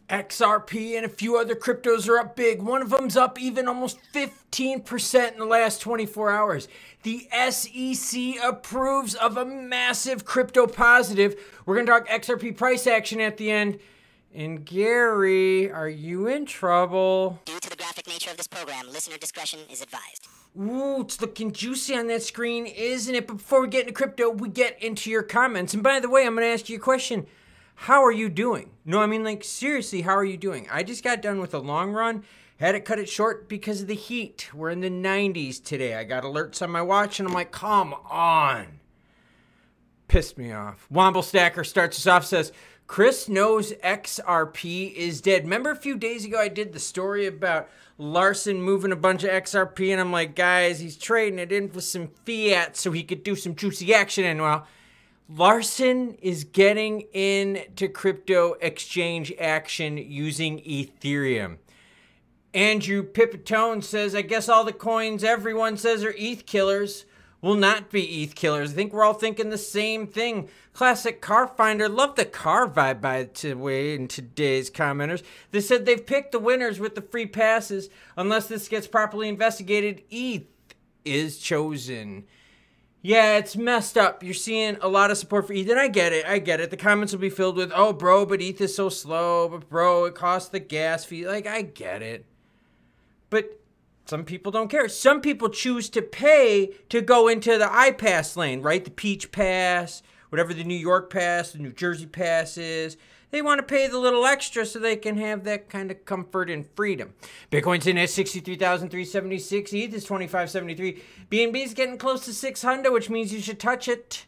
XRP and a few other cryptos are up big. One of them's up even almost 15% in the last 24 hours. The SEC approves of a massive crypto positive. We're going to talk XRP price action at the end. And Gary, are you in trouble? Due to the graphic nature of this program, listener discretion is advised. Ooh, it's looking juicy on that screen, isn't it? But before we get into crypto, we get into your comments. And by the way, I'm going to ask you a question. How are you doing? No, I mean, like, seriously, how are you doing? I just got done with a long run. Had to cut it short because of the heat. We're in the 90s today. I got alerts on my watch, and I'm like, come on. Pissed me off. Womble Stacker starts us off, says, Chris knows XRP is dead. Remember a few days ago I did the story about Larsson moving a bunch of XRP, and I'm like, guys, he's trading it in with some fiat so he could do some juicy action. And well, Larsson is getting into crypto exchange action using Ethereum. Andrew Pipitone says, I guess all the coins everyone says are ETH killers will not be ETH killers. I think we're all thinking the same thing. Classic Car Finder, love the car vibe by the way in today's commenters. They said they've picked the winners with the free passes. Unless this gets properly investigated, ETH is chosen. Yeah, it's messed up. You're seeing a lot of support for ETH, and I get it. I get it. The comments will be filled with, oh, bro, but ETH is so slow. But, bro, it costs the gas fee. Like, I get it. But some people don't care. Some people choose to pay to go into the iPass lane, right? The Peach Pass, whatever the New York Pass, the New Jersey Pass is. They want to pay the little extra so they can have that kind of comfort and freedom. Bitcoin's in at 63,376. ETH is 2573. BNB is getting close to 600, which means you should touch it.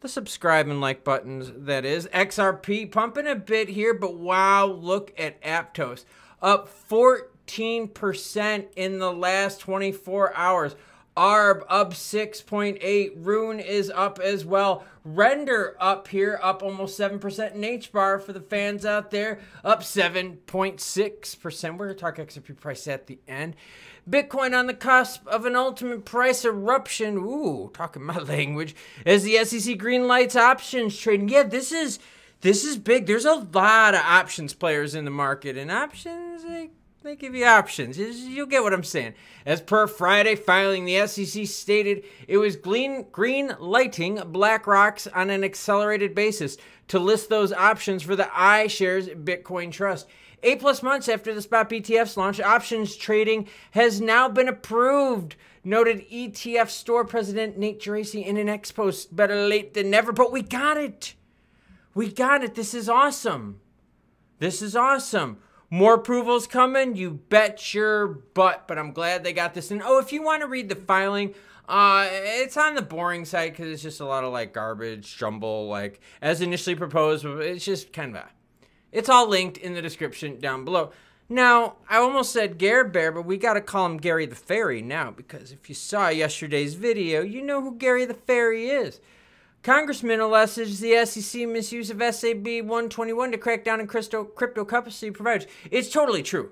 The subscribe and like buttons, that is. XRP pumping a bit here, but wow, look at Aptos. Up 14% in the last 24 hours. ARB up 6.8. Rune is up as well. Render up here, up almost 7% in HBAR for the fans out there. Up 7.6%. We're going to talk XRP price at the end. Bitcoin on the cusp of an ultimate price eruption. Ooh, talking my language. As the SEC green lights options trading. Yeah, this is big. There's a lot of options players in the market. And options, they give you options. You'll get what I'm saying. As per Friday filing, the SEC stated it was green lighting BlackRock's on an accelerated basis to list those options for the iShares Bitcoin Trust. 8+ months after the spot BTF's launch, options trading has now been approved, noted ETF store president Nate Geraci in an X post. Better late than never, but we got it. We got it. This is awesome. This is awesome. More approvals coming, you bet your butt, but I'm glad they got this in. Oh, if you want to read the filing, it's on the boring side because it's just a lot of like garbage, jumble, like as initially proposed. It's just kind of it's all linked in the description down below. Now, I almost said Gare Bear, but we got to call him Gary the Fairy now because if you saw yesterday's video, you know who Gary the Fairy is. Congressman alleges the SEC misuse of SAB 121 to crack down on crypto custody providers. It's totally true.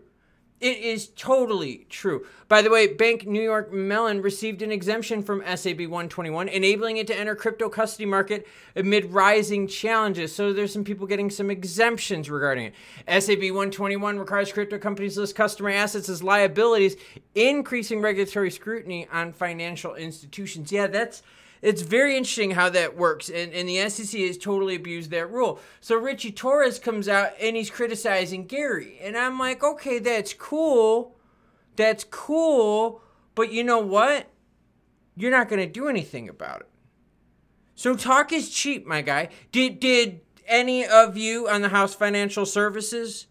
It is totally true. By the way, Bank New York Mellon received an exemption from SAB 121, enabling it to enter crypto custody market amid rising challenges. So there's some people getting some exemptions regarding it. SAB 121 requires crypto companies list customer assets as liabilities, increasing regulatory scrutiny on financial institutions. Yeah, it's very interesting how that works, and the SEC has totally abused that rule. So Richie Torres comes out, and he's criticizing Gary. And I'm like, okay, that's cool. That's cool. But you know what? You're not going to do anything about it. So talk is cheap, my guy. Did any of you on the House Financial Services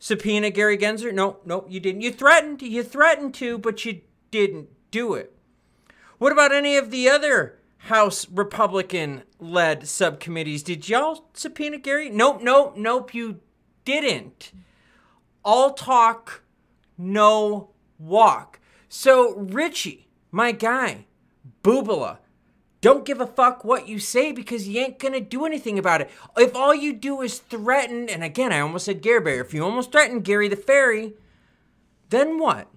subpoena Gary Gensler? No, you didn't. You threatened to, but you didn't do it. What about any of the other House Republican-led subcommittees? Did y'all subpoena Gary? Nope, you didn't. All talk, no walk. So, Richie, my guy, Boobala, don't give a fuck what you say because you ain't gonna do anything about it. If all you do is threaten, and again, I almost said Gare Bear, if you almost threatened Gary the Fairy, then what?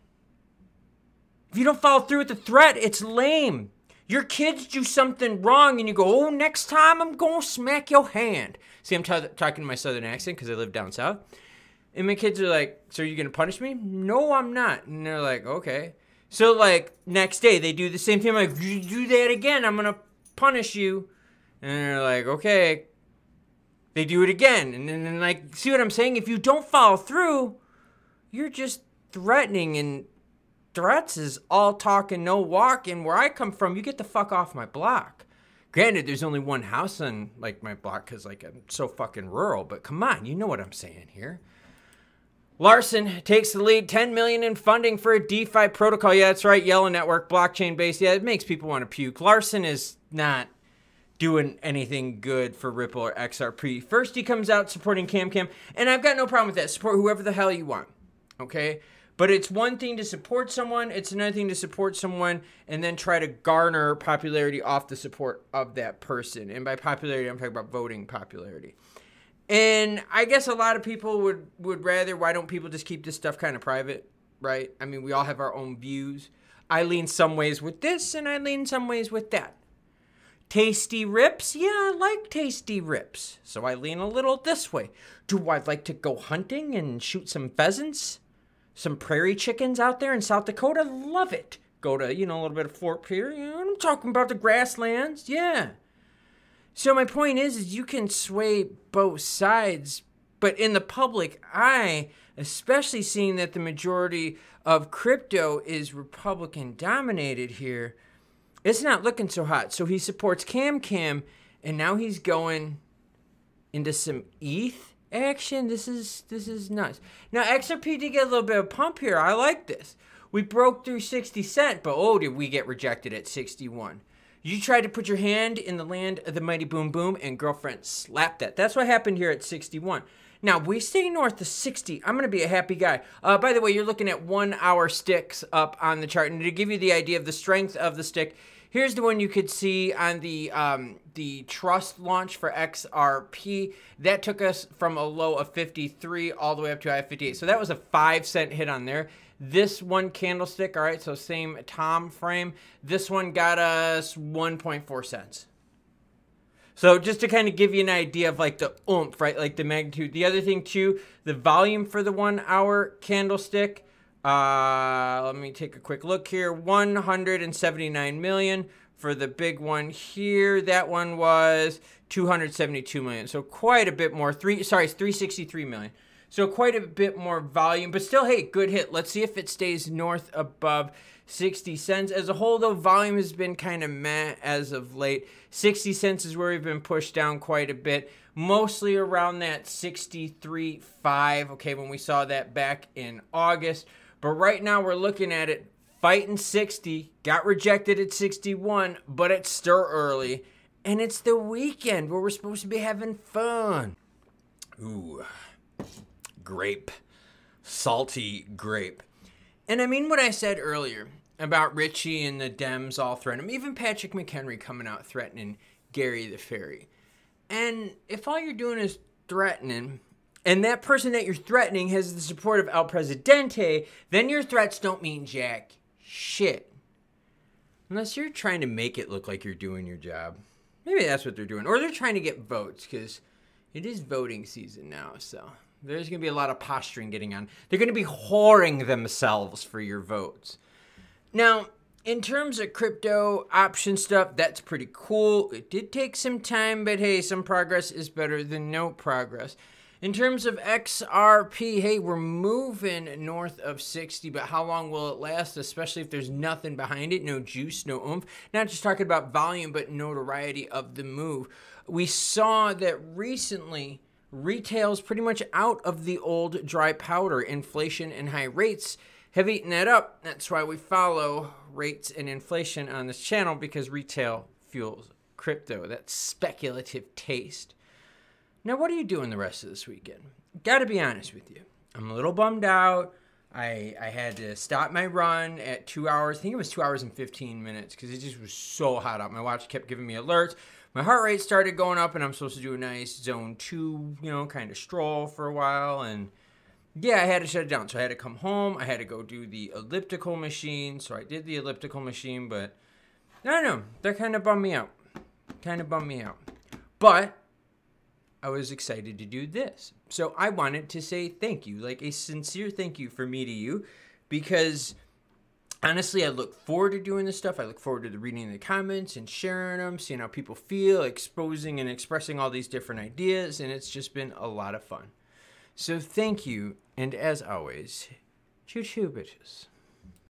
If you don't follow through with the threat, it's lame. Your kids do something wrong and you go, oh, next time I'm going to smack your hand. See, I'm talking to my southern accent because I live down south. And my kids are like, so are you going to punish me? No, I'm not. And they're like, okay. So, like, next day, they do the same thing. I'm like, if you do that again, I'm going to punish you. And they're like, okay. They do it again. And then, like, see what I'm saying? If you don't follow through, you're just threatening. And threats is all talk and no walk. And where I come from, you get the fuck off my block. Granted, there's only one house on, like, my block because, like, I'm so fucking rural. But come on, you know what I'm saying here. Larsson takes the lead, $10 million in funding for a DeFi protocol. Yeah, that's right, Yellow Network, blockchain-based. Yeah, it makes people want to puke. Larsson is not doing anything good for Ripple or XRP. First, he comes out supporting CamCam, and I've got no problem with that. Support whoever the hell you want, okay? But it's one thing to support someone. It's another thing to support someone and then try to garner popularity off the support of that person. And by popularity, I'm talking about voting popularity. And I guess a lot of people would rather, why don't people just keep this stuff kind of private, right? I mean, we all have our own views. I lean some ways with this, and I lean some ways with that. Tasty rips? Yeah, I like tasty rips. So I lean a little this way. Do I like to go hunting and shoot some pheasants? Some prairie chickens out there in South Dakota? Love it. Go to, you know, a little bit of Fort Pierre. You know, I'm talking about the grasslands. Yeah. So my point is you can sway both sides, but in the public eye, especially seeing that the majority of crypto is Republican dominated here, it's not looking so hot. So he supports CamCam, and now he's going into some ETH action. This is nuts. Now XRP did get a little bit of pump here. I like this. We broke through 60 cents, but oh, did we get rejected at 61. You tried to put your hand in the land of the mighty boom boom, and girlfriend slapped that. That's what happened here at 61. Now, we stay north of 60. I'm going to be a happy guy. By the way, you're looking at 1 hour sticks up on the chart. And to give you the idea of the strength of the stick, here's the one you could see on the trust launch for XRP. That took us from a low of 53 all the way up to a high of 58. So that was a 5-cent hit on there. This one candlestick, all right, so same time frame. This one got us 1.4 cents. So just to kind of give you an idea of like the oomph, right, like the magnitude. The other thing too, the volume for the 1 hour candlestick, let me take a quick look here. 179 million for the big one here. That one was 272 million. So quite a bit more. It's 363 million. So quite a bit more volume, but still, hey, good hit. Let's see if it stays north above 60 cents. As a whole, though, volume has been kind of meh as of late. 60 cents is where we've been pushed down quite a bit, mostly around that 63.5, okay, when we saw that back in August. But right now, we're looking at it fighting 60, got rejected at 61, but it's still early, and it's the weekend where we're supposed to be having fun. Ooh. Grape. Salty grape. And I mean what I said earlier about Richie and the Dems all threatening him. Even Patrick McHenry coming out threatening Gary the Fairy. And if all you're doing is threatening, and that person that you're threatening has the support of El Presidente, then your threats don't mean jack shit. Unless you're trying to make it look like you're doing your job. Maybe that's what they're doing. Or they're trying to get votes, because it is voting season now, so there's going to be a lot of posturing getting on. They're going to be whoring themselves for your votes. Now, in terms of crypto option stuff, that's pretty cool. It did take some time, but hey, some progress is better than no progress. In terms of XRP, hey, we're moving north of 60, but how long will it last, especially if there's nothing behind it, no juice, no oomph? Not just talking about volume, but notoriety of the move. We saw that recently retail's pretty much out of the old dry powder. Inflation and high rates have eaten that up. That's why we follow rates and inflation on this channel, because retail fuels crypto. That speculative taste. Now, what are you doing the rest of this weekend? Got to be honest with you. I'm a little bummed out. I had to stop my run at 2 hours. I think it was 2 hours and 15 minutes because it just was so hot out. My watch kept giving me alerts. My heart rate started going up, and I'm supposed to do a nice zone 2, you know, kind of stroll for a while. And yeah, I had to shut it down. So I had to come home. I had to go do the elliptical machine. So I did the elliptical machine, but I don't know. That kind of bummed me out. But I was excited to do this. So I wanted to say thank you, like a sincere thank you from me to you, because honestly, I look forward to doing this stuff. I look forward to reading the comments and sharing them, seeing how people feel, exposing and expressing all these different ideas, and it's just been a lot of fun. So thank you, and as always, choo-choo bitches.